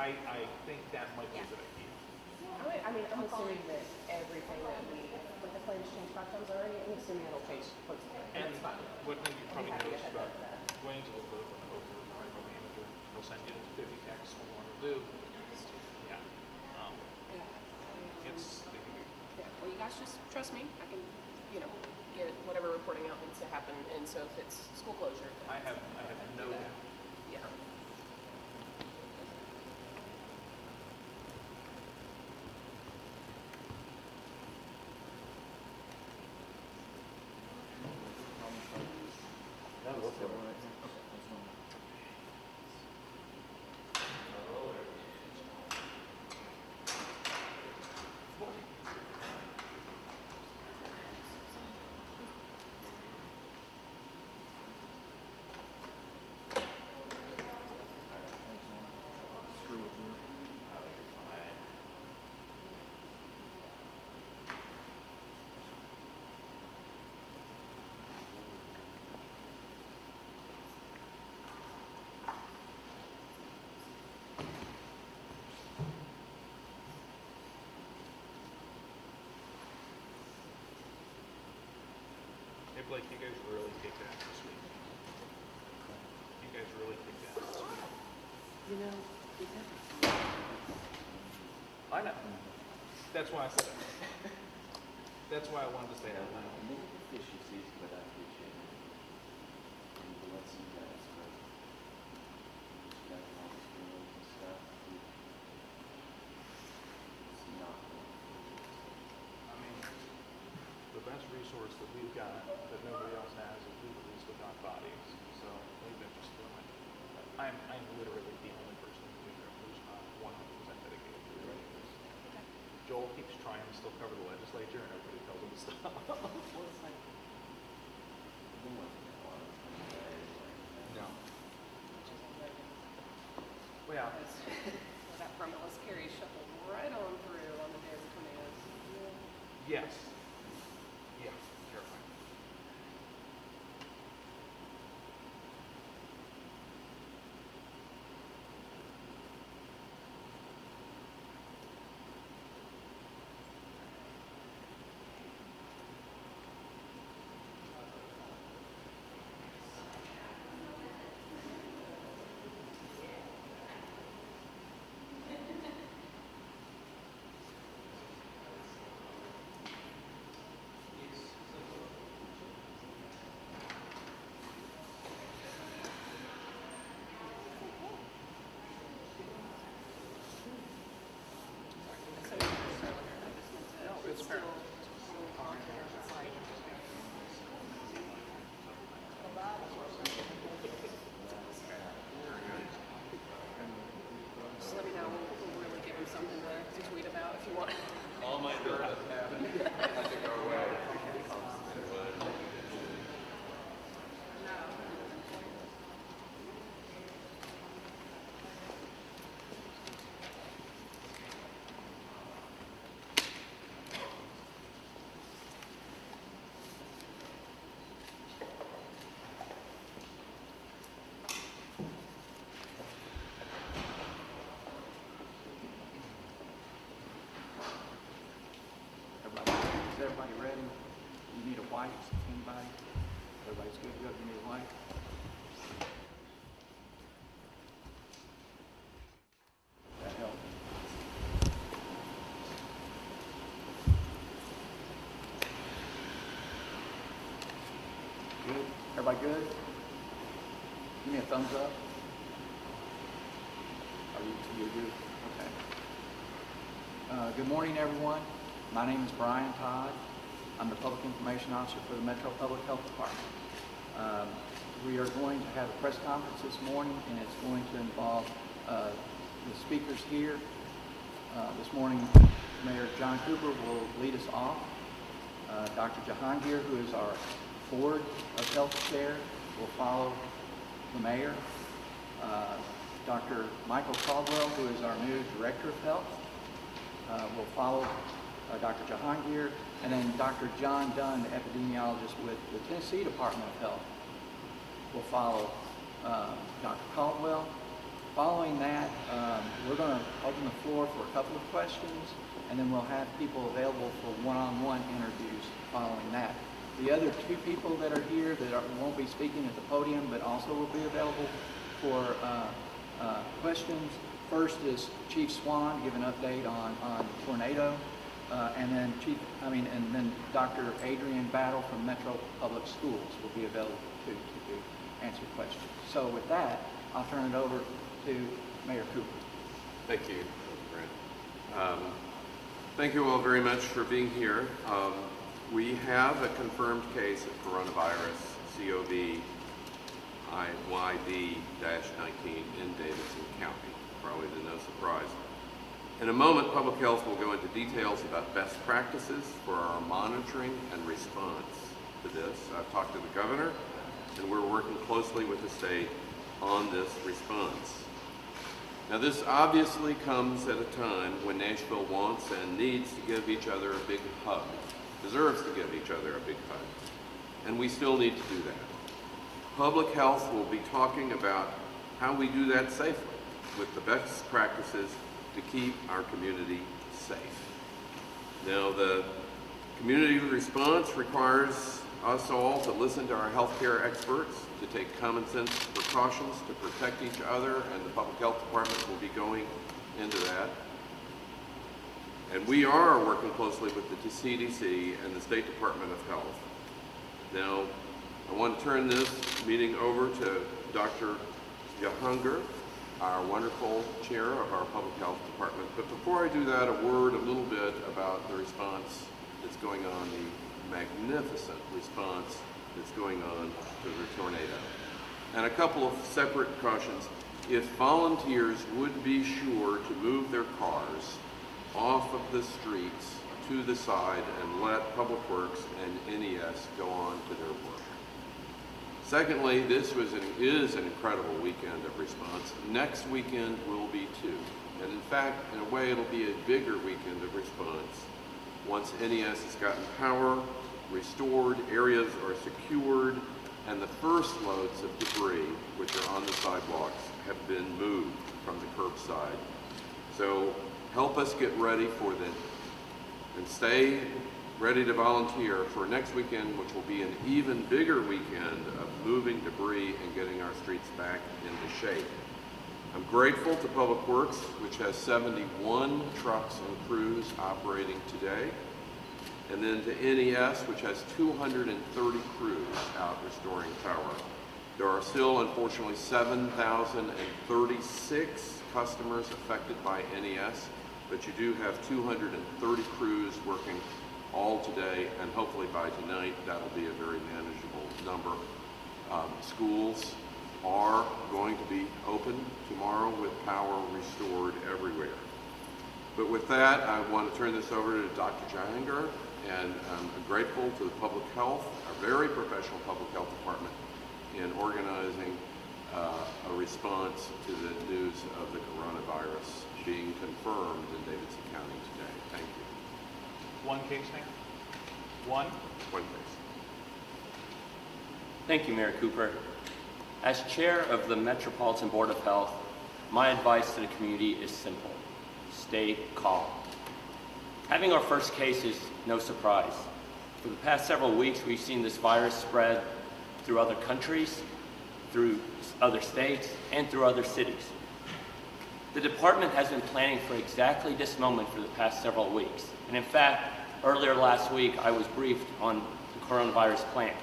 I think that might be a good idea. I mean, I'm assuming that everything that like the plans changed 5 times already, I'm assuming it'll change once again. And That's fine. what you probably Happy to noticed have about that. Wayne's a little bit of an over manager. He'll send you 50 texts on what to do. Yeah. It's Yeah, well, you guys just trust me. I can, get whatever reporting out needs to happen. And so if it's school closure, I have no doubt. yeah. Hey Blake, you guys really kicked ass this week. You guys really kicked ass this week. I know. That's why I said it. That's why I wanted to say that. Efficiencies, but I appreciate it. And we'll let some guys go. Got all the skills and stuff. It's not. I mean, the best resource that we've got that nobody else has is legal police without bodies. So they've been just doing it. I'm literally the only person who's not 100% dedicated to it. Joel keeps trying to still cover the legislature and everybody tells him to stop. Well, it's like, No. Well, That permitless carry shuffled right on through on the day of the tornadoes. yes. Yeah, terrifying. It's fair. Just let me know. We'll really give him something to tweet about if you want. all my dirt has happened. I think our way. Is everybody ready? You need a white, anybody? Everybody's good to go, you need a white? That helps. Good? Everybody good? Give me a thumbs up. Are you good? Okay. Good morning, everyone. My name is Brian Todd. I'm the Public Information Officer for the Metro Public Health Department. We are going to have a press conference this morning, and it's going to involve the speakers here. This morning, Mayor John Cooper will lead us off. Dr. Jahangir, who is our Board of Health Care, will follow the mayor. Dr. Michael Caldwell, who is our new Director of Health, will follow Dr. Jahangir, and then Dr. John Dunn, the epidemiologist with the Tennessee Department of Health, will follow Dr. Caldwell. Following that, we're going to open the floor for a couple of questions, and then we'll have people available for one-on-one interviews following that. The other two people that are here won't be speaking at the podium, but also will be available for questions. First is Chief Swan to give an update on the tornado, and then Dr. Adrian Battle from Metro Public Schools will be available to answer questions. So with that, I'll turn it over to Mayor Cooper. Thank you, Brent. Thank you all very much for being here. We have a confirmed case of coronavirus, COVID-19 in Davidson County, probably to no surprise. In a moment, Public Health will go into details about best practices for our monitoring and response to this. I've talked to the governor, and we're working closely with the state on this response. Now, this obviously comes at a time when Nashville wants and needs to give each other a big hug, deserves to give each other a big hug, and we still need to do that. Public Health will be talking about how we do that safely with the best practices to keep our community safe. Now, the community response requires us all to listen to our healthcare experts, to take common sense precautions to protect each other, and the Public Health Department will be going into that. And we are working closely with the CDC and the State Department of Health. Now, I want to turn this meeting over to Dr. Yahunger, our wonderful chair of our Public Health Department. But before I do that, a little bit about the response that's going on, the magnificent response that's going on to the tornado. And a couple of separate cautions. If volunteers would be sure to move their cars off of the streets to the side and let Public Works and NES go on to their work. Secondly, this is an incredible weekend of response. Next weekend will be too. And in fact, in a way, it'll be a bigger weekend of response once NES has gotten power restored, areas are secured, and the first loads of debris, which are on the sidewalks, have been moved from the curbside. So help us get ready for them and stay ready to volunteer for next weekend, which will be an even bigger weekend of moving debris and getting our streets back into shape. I'm grateful to Public Works, which has 71 trucks and crews operating today, and then to NES, which has 230 crews out restoring power. There are still, unfortunately, 7,036 customers affected by NES, but you do have 230 crews working all today, and hopefully by tonight, that'll be a very manageable number. Schools are going to be open tomorrow with power restored everywhere. But with that, I want to turn this over to Dr. Jahanger, and I'm grateful to the Public Health, a very professional Public Health Department, in organizing a response to the news of the coronavirus being confirmed in Davidson County today. Thank you. One case, Mayor? One? One case. Thank you, Mayor Cooper. As chair of the Metropolitan Board of Health, my advice to the community is simple: stay calm. Having our first case is no surprise. For the past several weeks, we've seen this virus spread through other countries, through other states, and through other cities. The department has been planning for exactly this moment for the past several weeks. And in fact, earlier last week, I was briefed on the coronavirus plan.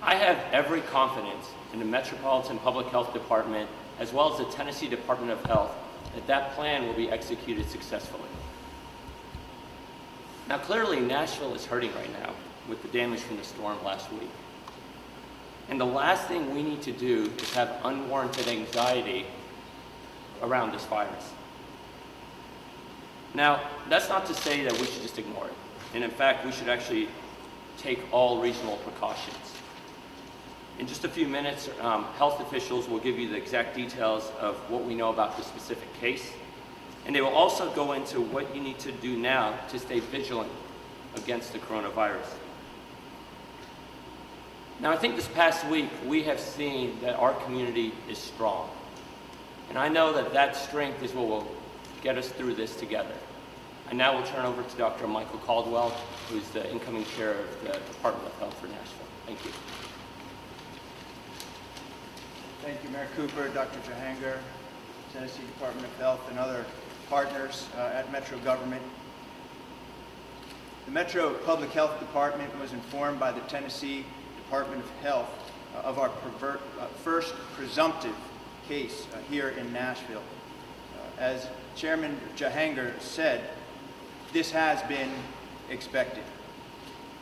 I have every confidence in the Metropolitan Public Health Department, as well as the Tennessee Department of Health, that that plan will be executed successfully. Now, clearly, Nashville is hurting right now with the damage from the storm last week. And the last thing we need to do is have unwarranted anxiety around this virus. Now, that's not to say that we should just ignore it. And in fact, we should actually take all reasonable precautions. In just a few minutes, health officials will give you the exact details of what we know about the specific case. And they will also go into what you need to do now to stay vigilant against the coronavirus. Now, I think this past week, we have seen that our community is strong. And I know that that strength is what will get us through this together. I now will turn over to Dr. Michael Caldwell, who's the incoming chair of the Department of Health for Nashville. Thank you. Thank you, Mayor Cooper, Dr. Jahanger, Tennessee Department of Health, and other partners at Metro government. The Metro Public Health Department was informed by the Tennessee Department of Health of our first presumptive case here in Nashville. As Chairman Jahanger said, this has been expected.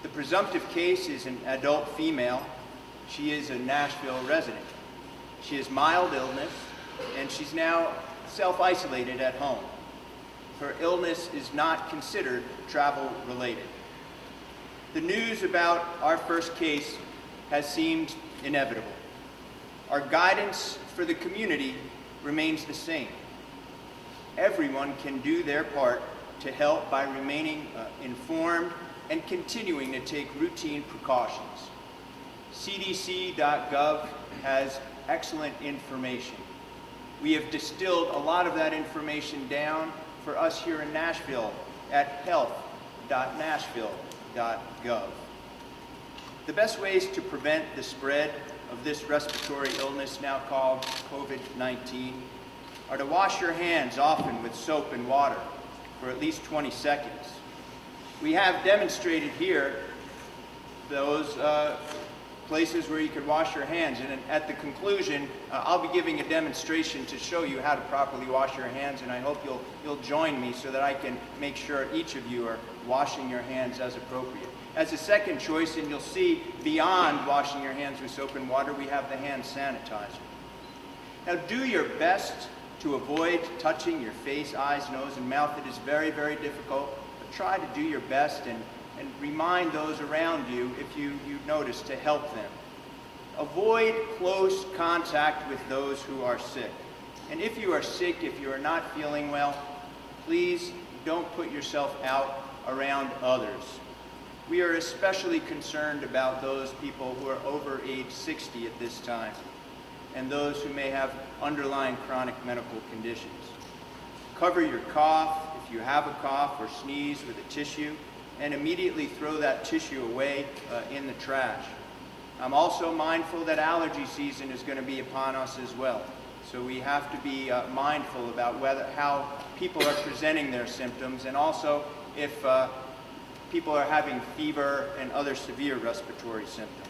The presumptive case is an adult female. She is a Nashville resident. She has mild illness, and she's now self-isolated at home. Her illness is not considered travel-related. The news about our first case has seemed inevitable. Our guidance for the community remains the same. Everyone can do their part to help by remaining informed and continuing to take routine precautions. CDC.gov has excellent information. We have distilled a lot of that information down for us here in Nashville at health.nashville.gov. The best ways to prevent the spread of this respiratory illness, now called COVID-19, are to wash your hands often with soap and water for at least 20 seconds. We have demonstrated here those places where you could wash your hands, and at the conclusion, I'll be giving a demonstration to show you how to properly wash your hands, and I hope you'll join me so that I can make sure each of you are washing your hands as appropriate. As a second choice, and you'll see beyond washing your hands with soap and water, we have the hand sanitizer. Now do your best to avoid touching your face, eyes, nose, and mouth. It is very, very difficult, but try to do your best and remind those around you, if you notice, to help them. Avoid close contact with those who are sick. And if you are sick, if you are not feeling well, please don't put yourself out around others. We are especially concerned about those people who are over age 60 at this time, and those who may have underlying chronic medical conditions. Cover your cough, if you have a cough, or sneeze with a tissue, and immediately throw that tissue away in the trash. I'm also mindful that allergy season is going to be upon us as well. So we have to be mindful about how people are presenting their symptoms, and also if people are having fever and other severe respiratory symptoms.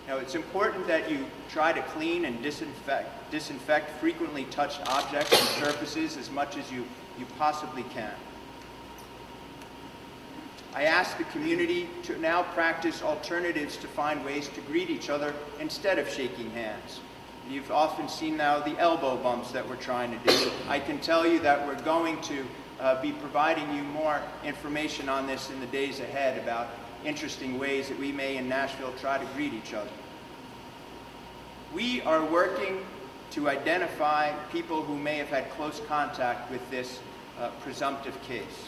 Now, it's important that you try to clean and disinfect frequently touched objects and surfaces as much as you possibly can. I ask the community to now practice alternatives to find ways to greet each other instead of shaking hands. You've often seen now the elbow bumps that we're trying to do. I can tell you that we're going to be providing you more information on this in the days ahead about interesting ways that we may in Nashville try to greet each other. We are working to identify people who may have had close contact with this presumptive case.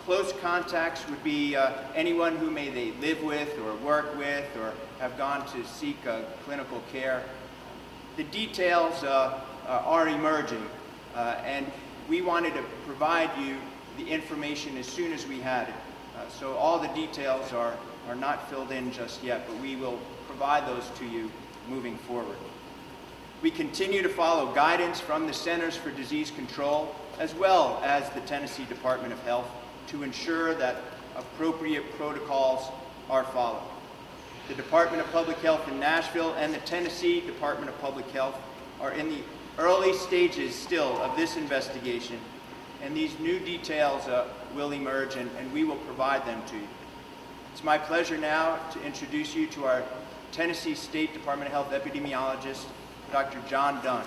Close contacts would be anyone who they live with or work with or have gone to seek clinical care. The details are emerging, and we wanted to provide you the information as soon as we had it. So all the details are not filled in just yet, but we will provide those to you moving forward. We continue to follow guidance from the Centers for Disease Control as well as the Tennessee Department of Health to ensure that appropriate protocols are followed. The Department of Public Health in Nashville and the Tennessee Department of Public Health are in the early stages still of this investigation, and these new details will emerge, and we will provide them to you. It's my pleasure now to introduce you to our Tennessee State Department of Health epidemiologist, Dr. John Dunn.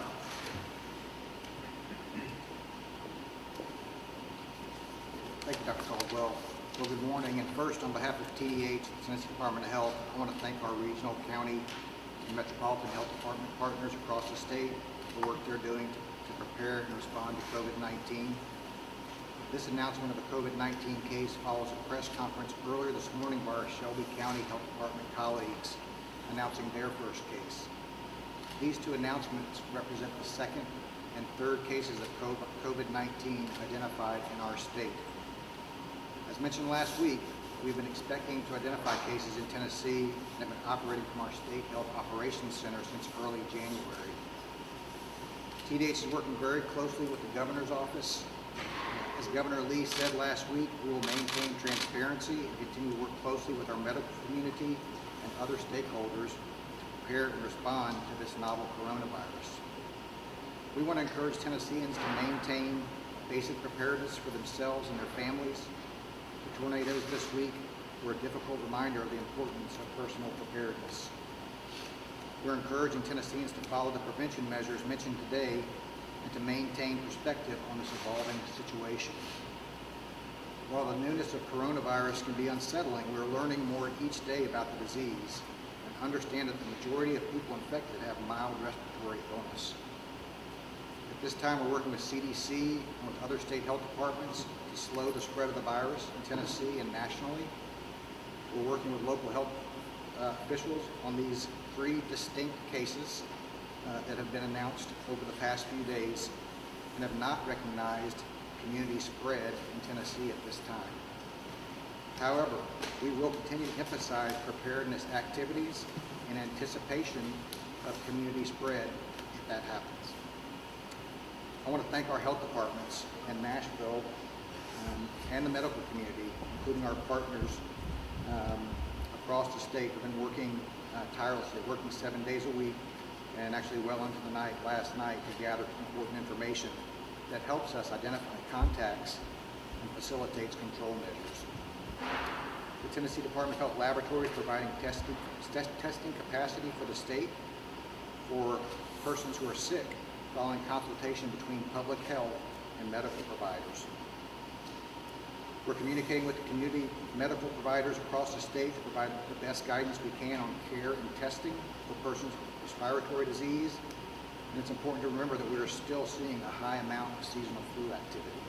Thank you, Dr. Caldwell. Well, good morning. And first, on behalf of TDH, the Tennessee Department of Health, I want to thank our regional, county, and metropolitan health department partners across the state for the work they're doing to prepare and respond to COVID-19. This announcement of a COVID-19 case follows a press conference earlier this morning by our Shelby County Health Department colleagues announcing their first case. These two announcements represent the second and third cases of COVID-19 identified in our state. As mentioned last week, we've been expecting to identify cases in Tennessee and have been operating from our State Health Operations Center since early January. TDH is working very closely with the governor's office. As Governor Lee said last week, we will maintain transparency and continue to work closely with our medical community and other stakeholders to prepare and respond to this novel coronavirus. We want to encourage Tennesseans to maintain basic preparedness for themselves and their families. The tornadoes this week were a difficult reminder of the importance of personal preparedness. We're encouraging Tennesseans to follow the prevention measures mentioned today and to maintain perspective on this evolving situation. While the newness of coronavirus can be unsettling, we're learning more each day about the disease and understand that the majority of people infected have mild respiratory illness. At this time, we're working with CDC and with other state health departments to slow the spread of the virus in Tennessee and nationally. We're working with local health officials on these 3 distinct cases that have been announced over the past few days and have not recognized community spread in Tennessee at this time. However, we will continue to emphasize preparedness activities in anticipation of community spread if that happens. I want to thank our health departments in Nashville and the medical community, including our partners across the state, who have been working tirelessly, working 7 days a week, and actually well into the night last night to gather important information that helps us identify contacts and facilitates control measures. The Tennessee Department of Health Laboratories providing testing capacity for the state for persons who are sick, following consultation between public health and medical providers. We're communicating with the community medical providers across the state to provide the best guidance we can on care and testing for persons with respiratory disease. And it's important to remember that we are still seeing a high amount of seasonal flu activity.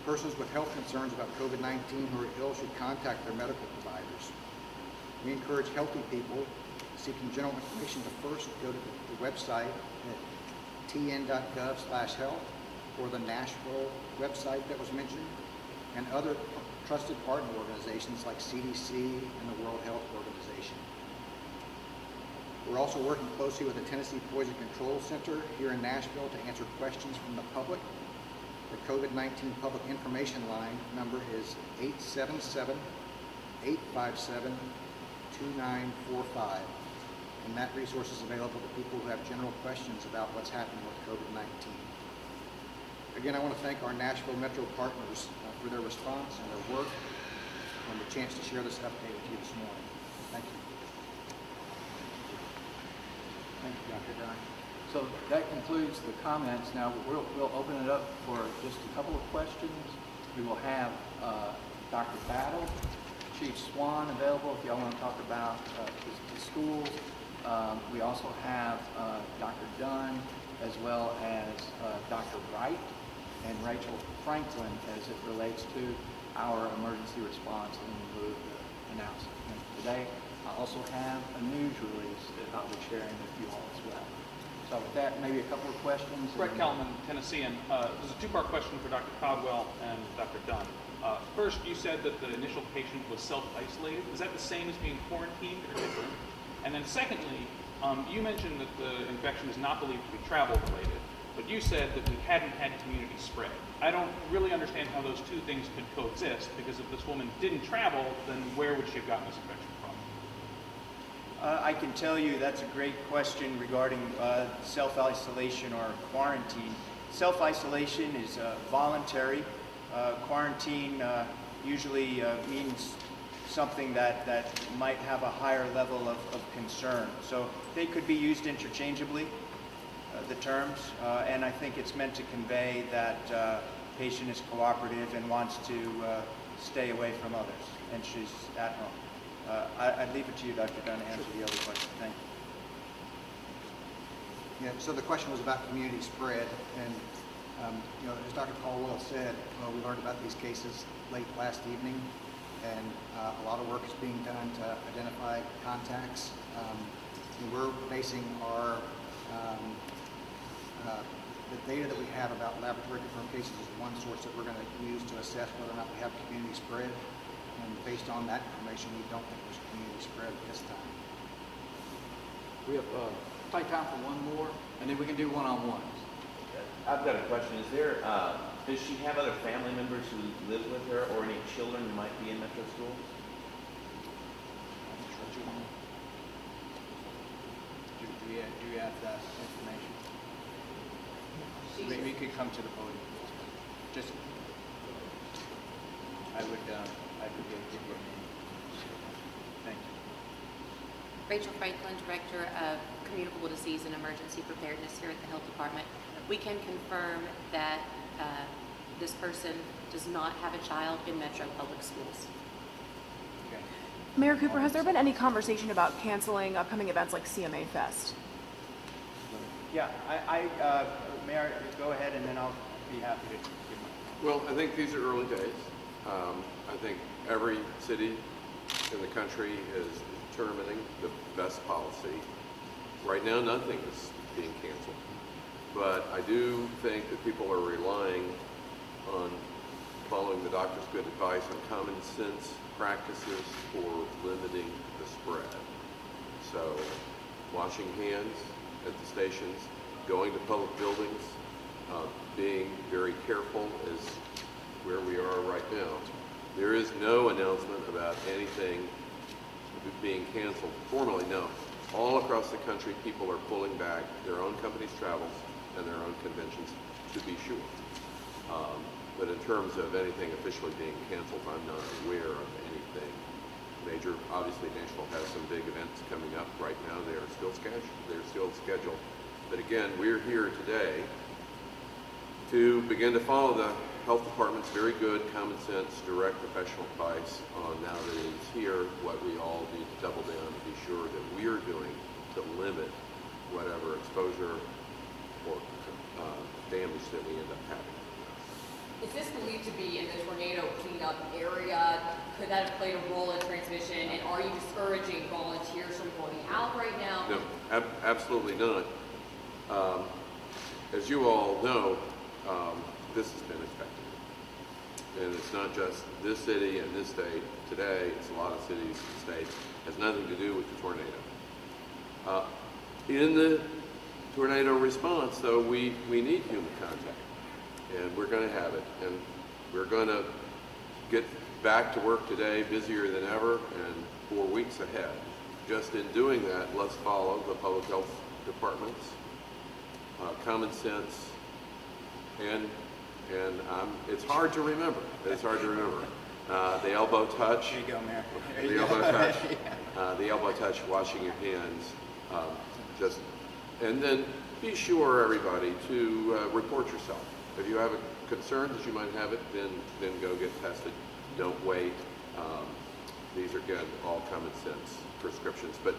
Persons with health concerns about COVID-19 who are ill should contact their medical providers. We encourage healthy people seeking general information to first go to the website at tn.gov/health or the Nashville website that was mentioned, and other trusted partner organizations like CDC and the World Health Organization. We're also working closely with the Tennessee Poison Control Center here in Nashville to answer questions from the public. The COVID-19 public information line number is 877-857-2945. And that resource is available to people who have general questions about what's happening with COVID-19. Again, I want to thank our Nashville Metro partners for their response and their work and the chance to share this update with you this morning. Thank you. Thank you, Dr. Dunn. So that concludes the comments. Now we'll open it up for just a couple of questions. We will have Dr. Battle, Chief Swan available if y'all want to talk about the schools. We also have Dr. Dunn as well as Dr. Wright and Rachel Franklin as it relates to our emergency response and the announcement. And today I also have a news release that I'll be sharing with you all as well. So with that, maybe a couple of questions. Brett Kelman, Tennessean. There's a 2-part question for Dr. Codwell and Dr. Dunn. First, you said that the initial patient was self-isolated. Is that the same as being quarantined or different? And then secondly, you mentioned that the infection is not believed to be travel-related, but you said that we hadn't had community spread. I don't really understand how those two things could coexist, because if this woman didn't travel, then where would she have gotten this infection from? I can tell you that's a great question regarding self-isolation or quarantine. Self-isolation is voluntary. Quarantine usually means something that might have a higher level of concern. So they could be used interchangeably, the terms, and I think it's meant to convey that patient is cooperative and wants to stay away from others, and she's at home. I'd leave it to you, Dr. Dunn, to answer the other question. Thank you. Yeah, so the question was about community spread, and as Dr. Caldwell said, we learned about these cases late last evening, and a lot of work is being done to identify contacts. And we're basing our the data that we have about laboratory confirmed cases is one source that we're going to use to assess whether or not we have community spread. And based on that information, we don't think there's community spread at this time. We have take time for one more, and then we can do one-on-ones. I've got a question. Is there, does she have other family members who live with her or any children who might be in Metro schools? Do you have that information? We could come to the podium. Just, I would give you a name. Thank you. Rachel Franklin, Director of Communicable Disease and Emergency Preparedness here at the Health Department. We can confirm that this person does not have a child in Metro Public Schools. Okay. Mayor Cooper, has there been any conversation about canceling upcoming events like CMA Fest? Yeah, Mayor, go ahead and then I'll be happy to give my. Well, I think these are early days. I think every city in the country is determining the best policy. Right now, nothing is being canceled. But I do think that people are relying on following the doctor's good advice on common sense practices for limiting the spread. So, washing hands at the stations, going to public buildings, being very careful is where we are right now. There is no announcement about anything being canceled formally. No, all across the country, people are pulling back their own company's travels and their own conventions, to be sure. But in terms of anything officially being canceled, I'm not aware of anything major. Obviously, Nashville has some big events coming up right now. They are still scheduled. But again, we're here today to begin to follow the health department's very good, common sense, direct professional advice on, now that it is here, what we all need to double down to be sure that we're doing to limit whatever exposure or damage that we end up having. Is this believed to be in the tornado cleanup area? Could that have played a role in transmission? And are you discouraging volunteers from going out right now? No, absolutely not. As you all know, this has been expected. And it's not just this city and this state today, it's a lot of cities and states. It has nothing to do with the tornado. In the tornado response, though, we need human contact. And we're going to have it. And we're going to get back to work today busier than ever and for weeks ahead. Just in doing that, let's follow the public health department's common sense, and it's hard to remember. It's hard to remember. The elbow touch. There you go, Mayor. The elbow touch. The elbow touch. Washing your hands. And then be sure, everybody, to report yourself. If you have a concern that you might have it, then go get tested. Don't wait. These are, again, all common sense prescriptions, but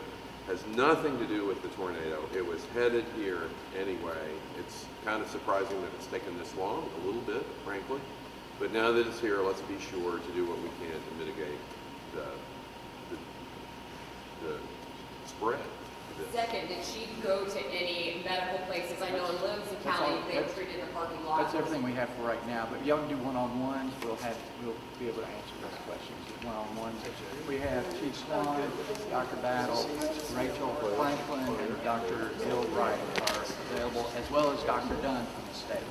has nothing to do with the tornado. It was headed here anyway. It's kind of surprising that it's taken this long, a little bit, frankly. But now that it's here, let's be sure to do what we can to mitigate the spread. Second, did she go to any medical places? I know in Davidson County, they've treated the parking lot. That's everything we have for right now, but y'all can do one-on-ones. We'll be able to answer those questions one-on-ones. We have Chief Swan, Dr. Battle, Rachel Franklin, and Dr. Bill Wright are available, as well as Dr. Dunn from the state.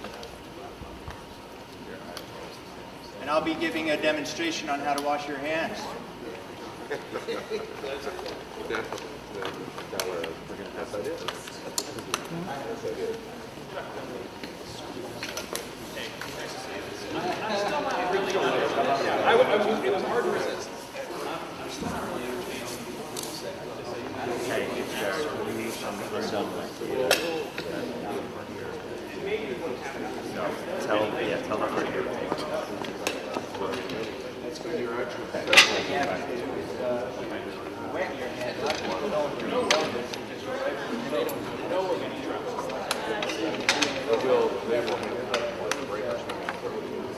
And I'll be giving a demonstration on how to wash your hands. It was hard to resist. Tell them right here. That's good. You're actually wet in your head. A lot of people don't know this. They don't know we're going to travel.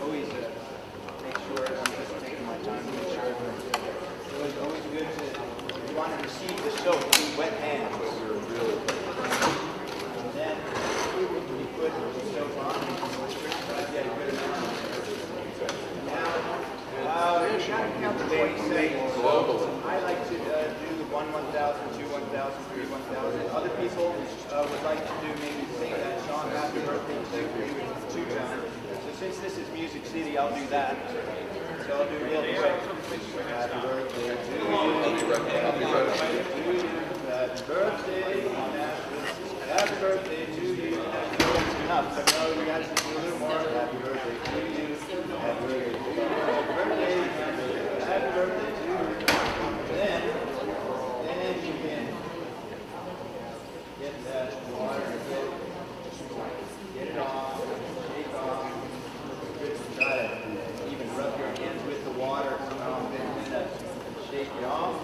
Always make sure I'm just taking my time to make sure. It was always good to, if you want to receive the soap, wet hands. birthday to you. So since this is Music City, I'll do that. So I'll do real quick. Happy birthday to you. Happy birthday to you. Happy birthday, Nashville. Happy birthday to you. That's enough. So no, we got to do a little more. Happy birthday to you. Happy birthday to you. Happy birthday. Happy birthday to you. Then you can get that water, get it off, shake off. Try to even rub your hands with the water. Shake it off.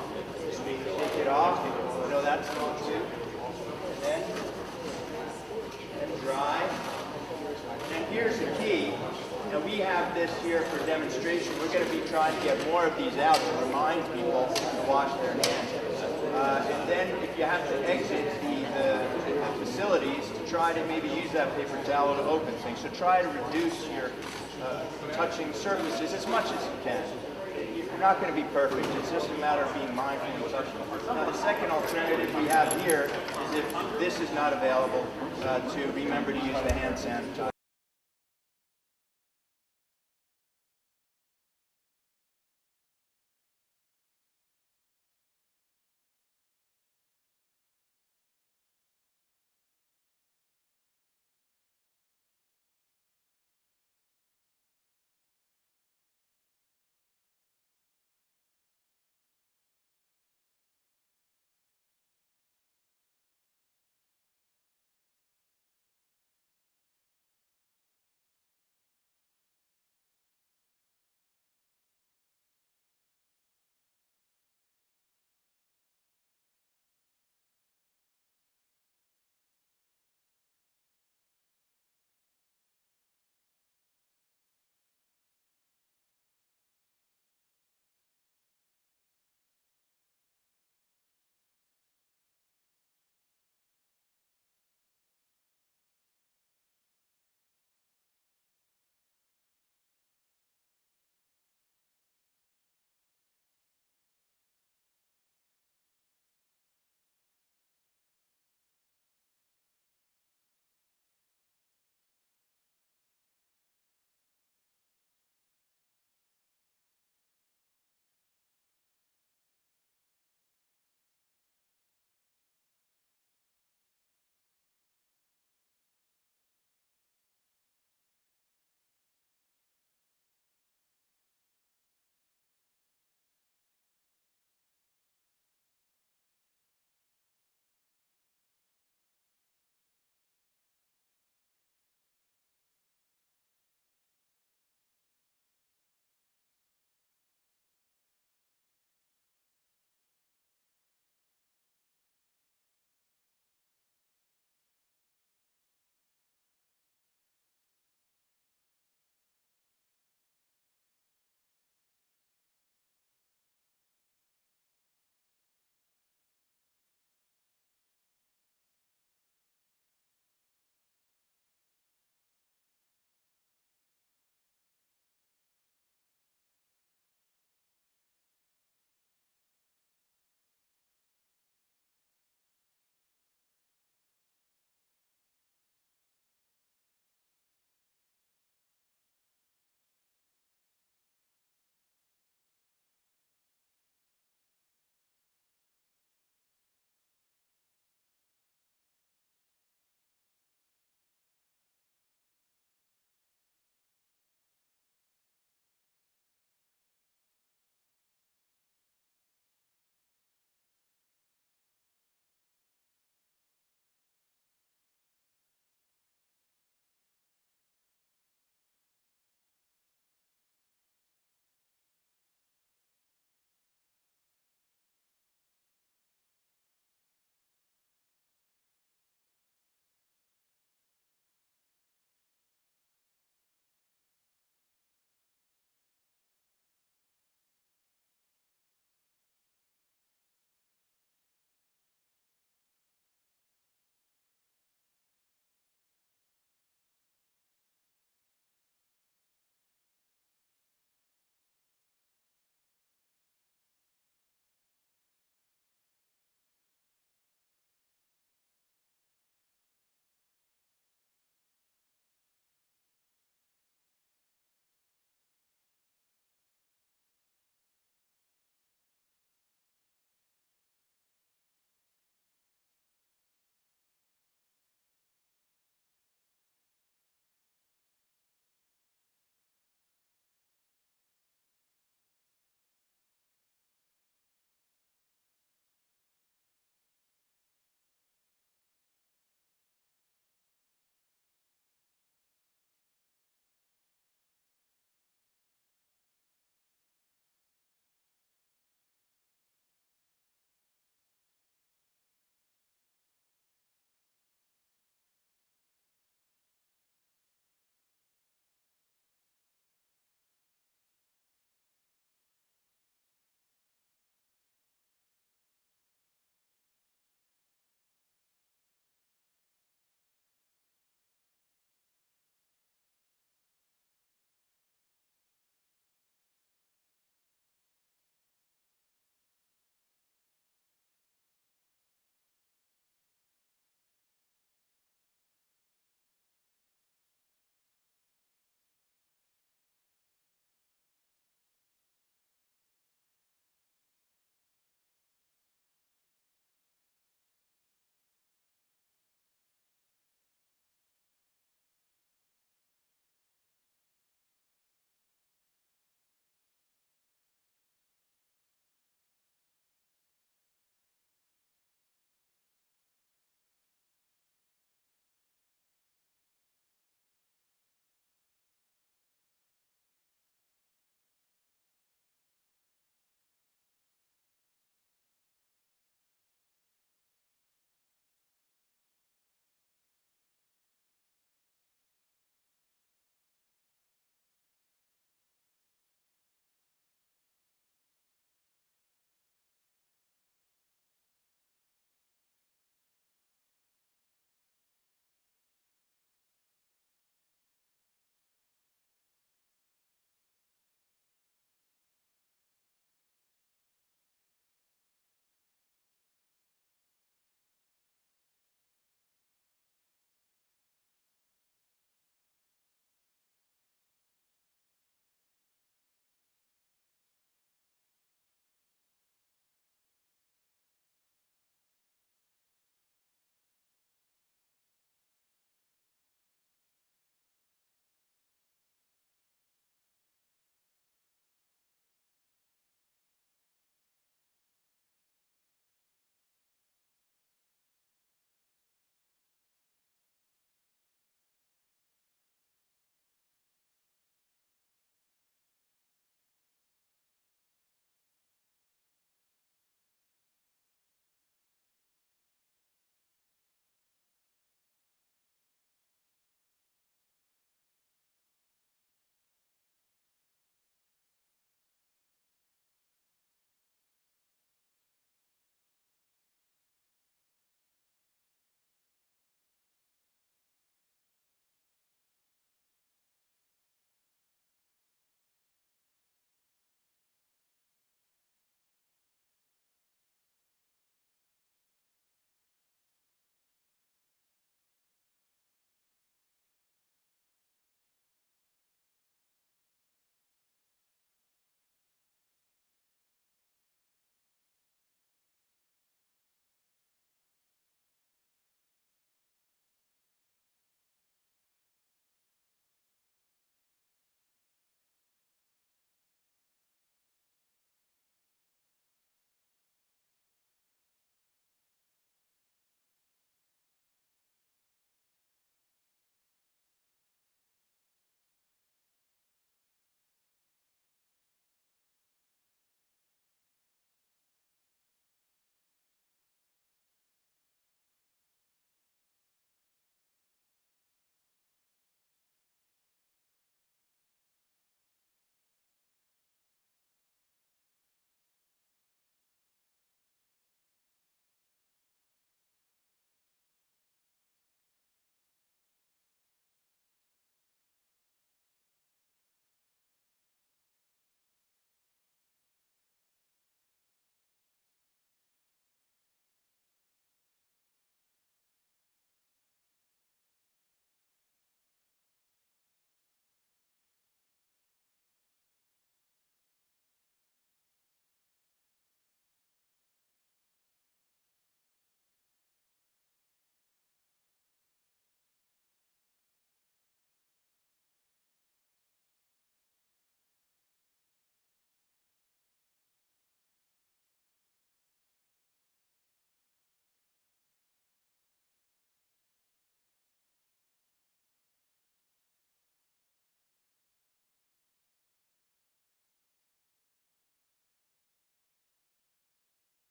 Shake it off. No, that's wrong too. And then dry. And here's the key. Now we have this here for demonstration. We're going to be trying to get more of these out to remind people to wash their hands. And then if you have to exit the facilities, to try to maybe use that paper towel to open things. So try to reduce your touching surfaces as much as you can. You're not going to be perfect. It's just a matter of being mindful and touching. Now the second alternative we have here is if this is not available, to remember to use the hand sanitizer.